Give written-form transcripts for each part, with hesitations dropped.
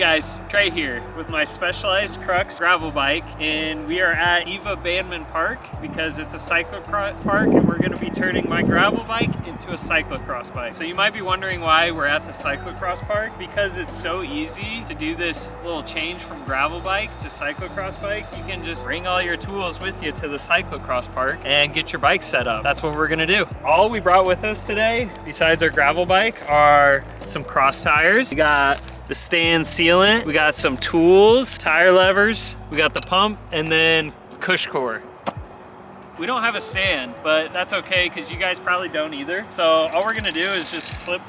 guys, Trey here with my Specialized Crux gravel bike, and we are at Eva Bandman Park because it's a cyclocross park, and we're going to be turning my gravel bike into a cyclocross bike. So you might be wondering why we're at the cyclocross park, because it's so easy to do this little change from gravel bike to cyclocross bike. You can just bring all your tools with you to the cyclocross park and get your bike set up. That's what we're going to do. All we brought with us today, besides our gravel bike, are some cross tires. We got the stand sealant, we got some tools, tire levers, we got the pump, and then CushCore. We don't have a stand, but that's okay because you guys probably don't either. So all we're gonna do is just flip.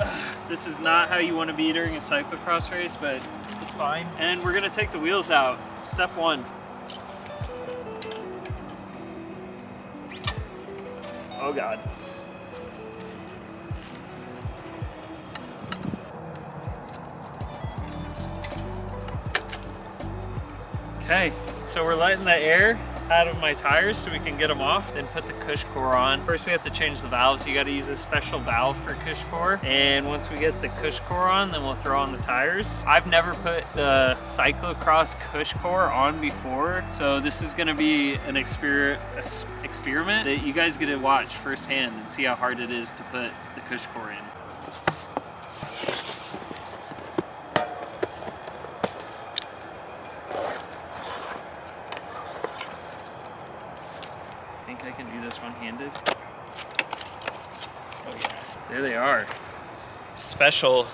This is not how you want to be during a cyclocross race, but it's fine. And we're gonna take the wheels out. Step one. Oh God. Okay, so we're letting the air out of my tires so we can get them off, then put the CushCore on. First we have to change the valves. You got to use a special valve for CushCore, and once we get the CushCore on, then we'll throw on the tires. I've never put the Cyclocross CushCore on before, so this is going to be an experiment that you guys get to watch firsthand and see how hard it is to put the CushCore in. I can do this one-handed. Oh yeah, there they are. Special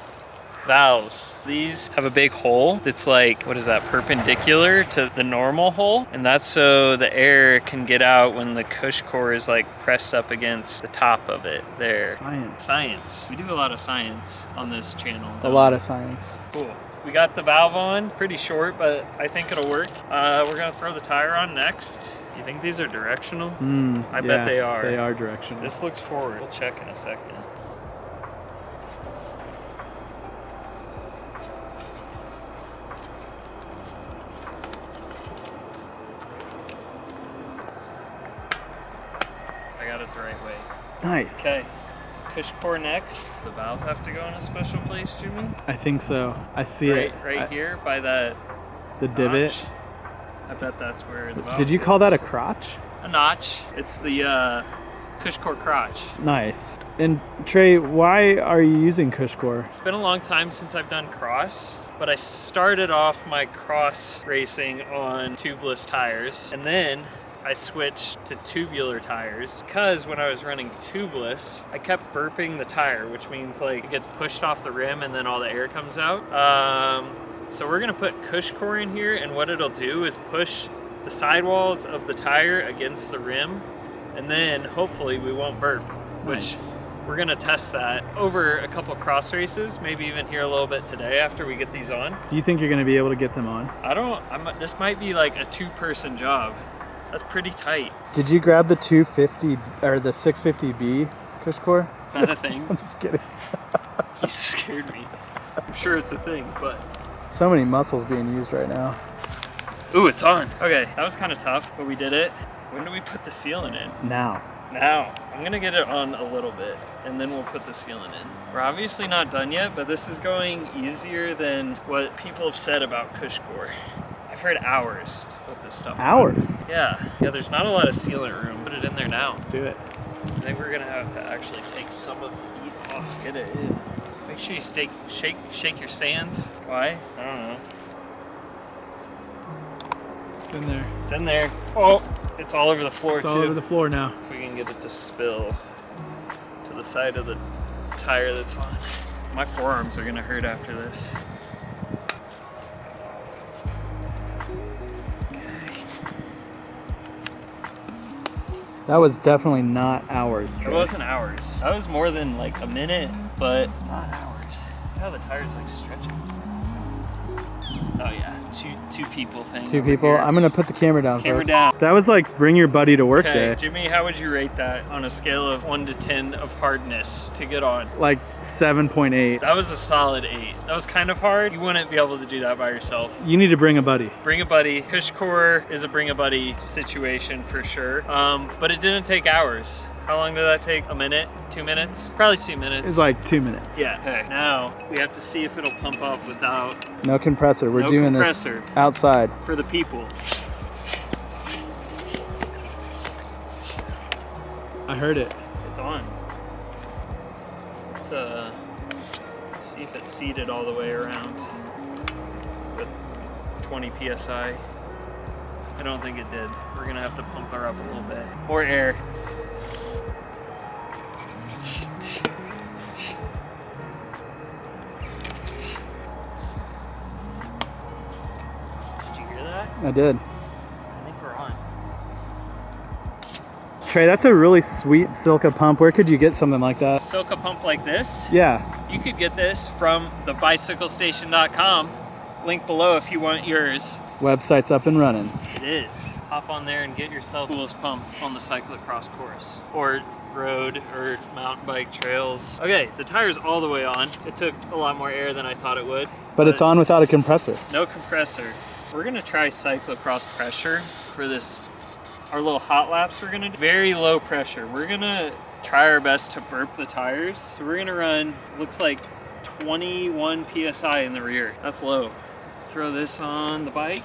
valves. These have a big hole that's like, what is that, perpendicular to the normal hole, and that's so the air can get out when the CushCore is like pressed up against the top of it. There. Science. We do a lot of science on this channel. A lot of science. Cool. We got the valve on, pretty short, but I think it'll work. We're gonna throw the tire on next. You think these are directional? I bet they are. They are directional. This looks forward. We'll check in a second. I got it the right way. Nice. Okay. CushCore next. The valve have to go in a special place, Jimmy? I think so. I see it. Right here by that the divot. Notch. I bet that's where the valve Did you call that a crotch? A notch. It's the CushCore crotch. Nice. And Trey, why are you using CushCore? It's been a long time since I've done cross, but I started off my cross racing on tubeless tires, and then I switched to tubular tires because when I was running tubeless, I kept burping the tire, which means like it gets pushed off the rim and then all the air comes out. So we're gonna put CushCore in here, and what it'll do is push the sidewalls of the tire against the rim, and then hopefully we won't burp, which we're gonna test that over a couple cross races, maybe even here a little bit today after we get these on. Do you think you're gonna be able to get them on? This might be like a two-person job. That's pretty tight. Did you grab the 250 or the 650B CushCore? Is that a thing? I'm just kidding. You scared me. I'm sure it's a thing, but. So many muscles being used right now. Ooh, it's on. Okay, that was kind of tough, but we did it. When do we put the sealant in? Now. Now. I'm gonna get it on a little bit, and then we'll put the sealant in. We're obviously not done yet, but this is going easier than what people have said about CushCore. I've heard hours to put this stuff Hours? on. Yeah, there's not a lot of sealant room. Put it in there now. Let's do it. I think we're gonna have to actually take some of the heat off, get it in. Make sure you shake your stands. Why? I don't know. It's in there. It's in there. Oh, it's all over the floor too. It's all over the floor now. If we can get it to spill to the side of the tire that's on. My forearms are gonna hurt after this. That was definitely not hours, Trey. It wasn't hours. That was more than like a minute, but not hours. Look how the tire's like stretching. Oh yeah, two people thing. Two people? I'm gonna put the camera down Camera folks. down. That was like bring your buddy to work Okay, day. Jimmy, how would you rate that on a scale of 1 to 10 of hardness to get on? Like 7.8. That was a solid 8. That was kind of hard. You wouldn't be able to do that by yourself. You need to bring a buddy. Bring a buddy. CushCore is a bring a buddy situation for sure. But it didn't take hours. How long did that take? A minute? 2 minutes? Probably 2 minutes. It's like 2 minutes. Yeah. Okay. Now we have to see if it'll pump up without No compressor. We're No doing compressor. this outside. For the people. I heard it. It's on. Let's see if it's seated all the way around with 20 psi. I don't think it did. We're gonna have to pump her up a little bit. More air. Did you hear that? I did. I think we're on. Trey, that's a really sweet Silca pump. Where could you get something like that? Silca pump like this? Yeah. You could get this from thebicyclestation.com. Link below if you want yours. Website's up and running. It is. Hop on there and get yourself the coolest pump on the cyclocross course. Or road or mountain bike trails. Okay, the tire's all the way on. It took a lot more air than I thought it would. But it's on without a compressor. No compressor. We're gonna try cyclocross pressure for this, our little hot laps we're gonna do. Very low pressure. We're gonna try our best to burp the tires. So we're gonna run, looks like 21 PSI in the rear. That's low. Throw this on the bike.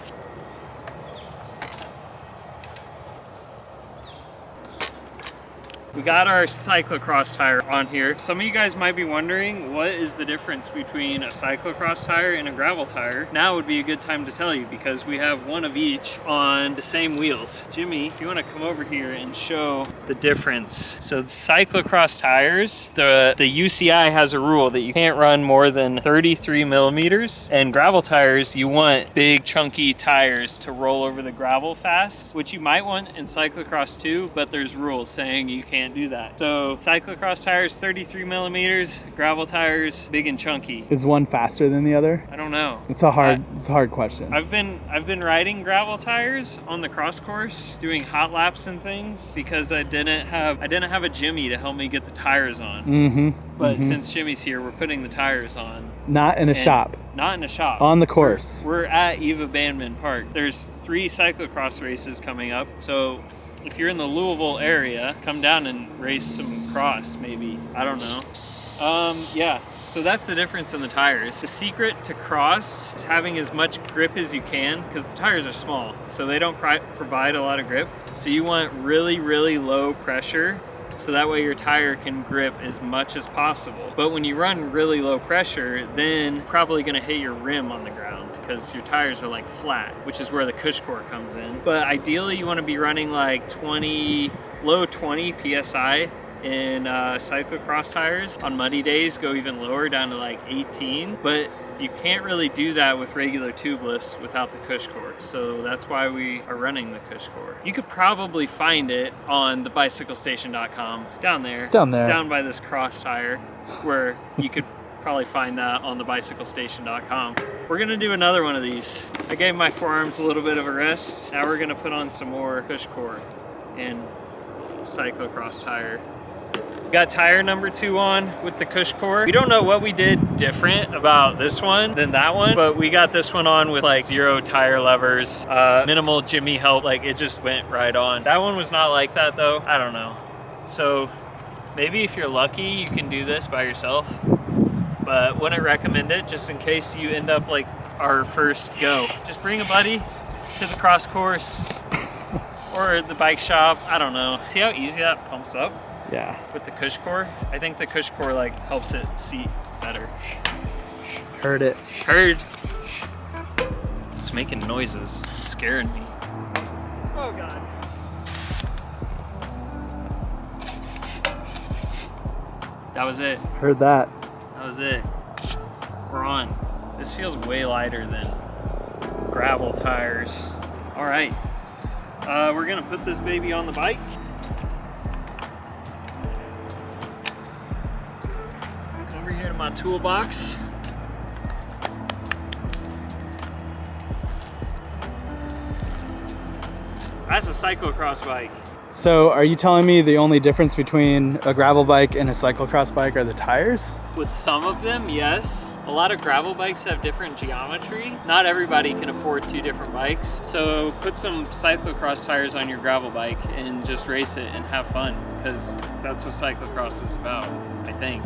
We got our cyclocross tire on here. Some of you guys might be wondering, what is the difference between a cyclocross tire and a gravel tire? Now would be a good time to tell you because we have one of each on the same wheels. Jimmy, if you want to come over here and show the difference. So cyclocross tires, the UCI has a rule that you can't run more than 33 millimeters, and gravel tires, you want big chunky tires to roll over the gravel fast, which you might want in cyclocross too, but there's rules saying you can't do that. So cyclocross tires 33 millimeters, gravel tires big and chunky. Is one faster than the other? I don't know. It's a hard question. I've been riding gravel tires on the cross course, doing hot laps and things because I didn't have a Jimmy to help me get the tires on. But since Jimmy's here, we're putting the tires on. Not in a shop. Not in a shop. On the course. We're at Eva Bandman Park. There's 3 cyclocross races coming up, so if you're in the Louisville area, come down and race some cross, maybe. I don't know. Yeah, so that's the difference in the tires. The secret to cross is having as much grip as you can, because the tires are small, so they don't provide a lot of grip. So you want really, really low pressure, so that way your tire can grip as much as possible. But when you run really low pressure, then you're probably gonna hit your rim on the ground, because your tires are like flat, which is where the CushCore comes in. But ideally you want to be running like low 20 PSI in cyclocross tires. On muddy days, go even lower, down to like 18. But you can't really do that with regular tubeless without the CushCore. So that's why we are running the CushCore. You could probably find it on thebicyclestation.com, down there. Down by this cross tire, where you could probably find that on thebicyclestation.com. We're gonna do another one of these. I gave my forearms a little bit of a rest. Now we're gonna put on some more CushCore and cyclocross tire. We got tire number 2 on with the CushCore. We don't know what we did different about this one than that one, but we got this one on with like 0 tire levers, minimal Jimmy help, like it just went right on. That one was not like that though. I don't know. So maybe if you're lucky, you can do this by yourself. But wouldn't recommend it, just in case you end up like our first go. Just bring a buddy to the cross course or the bike shop. I don't know. See how easy that pumps up? Yeah. With the CushCore? I think the CushCore like helps it seat better. Heard it. Heard. It's making noises. It's scaring me. Oh God. That was it. Heard that. That was it. We're on. This feels way lighter than gravel tires. All right. We're gonna put this baby on the bike. Over here to my toolbox. That's a cyclocross bike. So are you telling me the only difference between a gravel bike and a cyclocross bike are the tires? With some of them, yes. A lot of gravel bikes have different geometry. Not everybody can afford 2 different bikes. So put some cyclocross tires on your gravel bike and just race it and have fun, because that's what cyclocross is about, I think.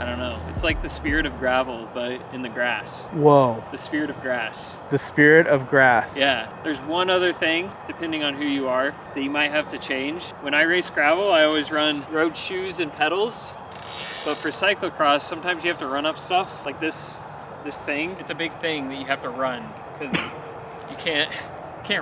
I don't know. It's like the spirit of gravel, but in the grass. Whoa. The spirit of grass. The spirit of grass. Yeah. There's one other thing, depending on who you are, that you might have to change. When I race gravel, I always run road shoes and pedals. But for cyclocross, sometimes you have to run up stuff like this thing. It's a big thing that you have to run because you can't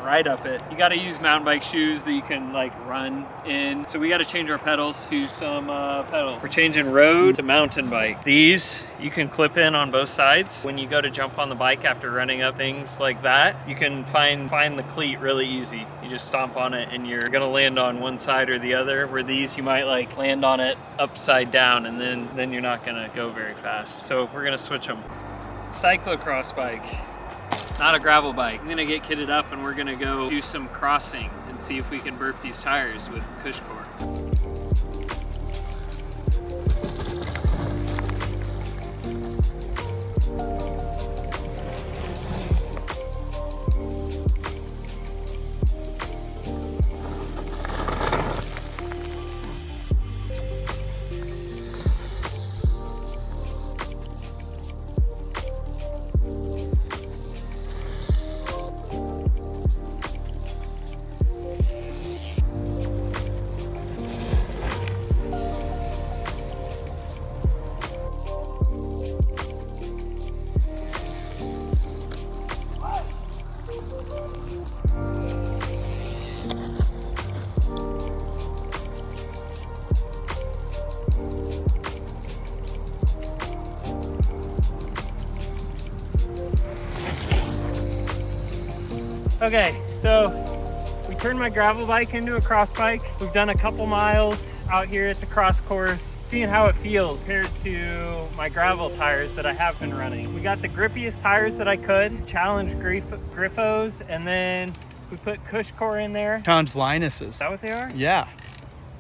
ride up it. You got to use mountain bike shoes that you can like run in. So we got to change our pedals to some pedals. We're changing road to mountain bike. These you can clip in on both sides. When you go to jump on the bike after running up things like that, you can find the cleat really easy. You just stomp on it and you're gonna land on one side or the other. Where these, you might like land on it upside down and then you're not gonna go very fast. So we're gonna switch them. Cyclocross bike. Not a gravel bike. I'm gonna get kitted up and we're gonna go do some crossing and see if we can burp these tires with CushCore. Okay, so we turned my gravel bike into a cross bike. We've done a couple miles out here at the cross course, seeing how it feels compared to my gravel tires that I have been running. We got the grippiest tires that I could, challenge Griffos, and then we put CushCore in there. Challenge Linuses. Is that what they are? Yeah,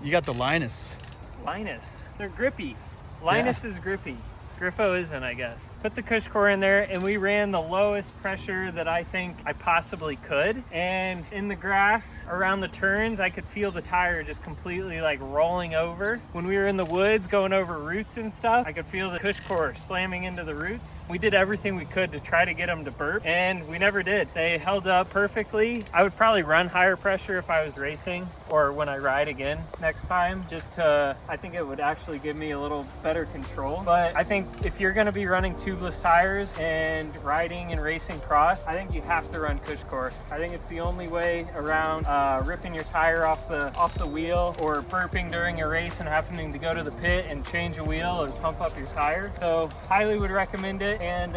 you got the Linus. Linus, they're grippy. Linus is grippy. Griffo isn't, I guess. Put the CushCore in there and we ran the lowest pressure that I think I possibly could. And in the grass around the turns, I could feel the tire just completely like rolling over. When we were in the woods going over roots and stuff, I could feel the CushCore slamming into the roots. We did everything we could to try to get them to burp and we never did. They held up perfectly. I would probably run higher pressure if I was racing or when I ride again next time, I think it would actually give me a little better control. But I think if you're gonna be running tubeless tires and riding and racing cross, I think you have to run CushCore. I think it's the only way around ripping your tire off the wheel or burping during a race and happening to go to the pit and change a wheel or pump up your tire. So highly would recommend it. And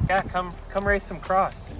yeah, come race some cross.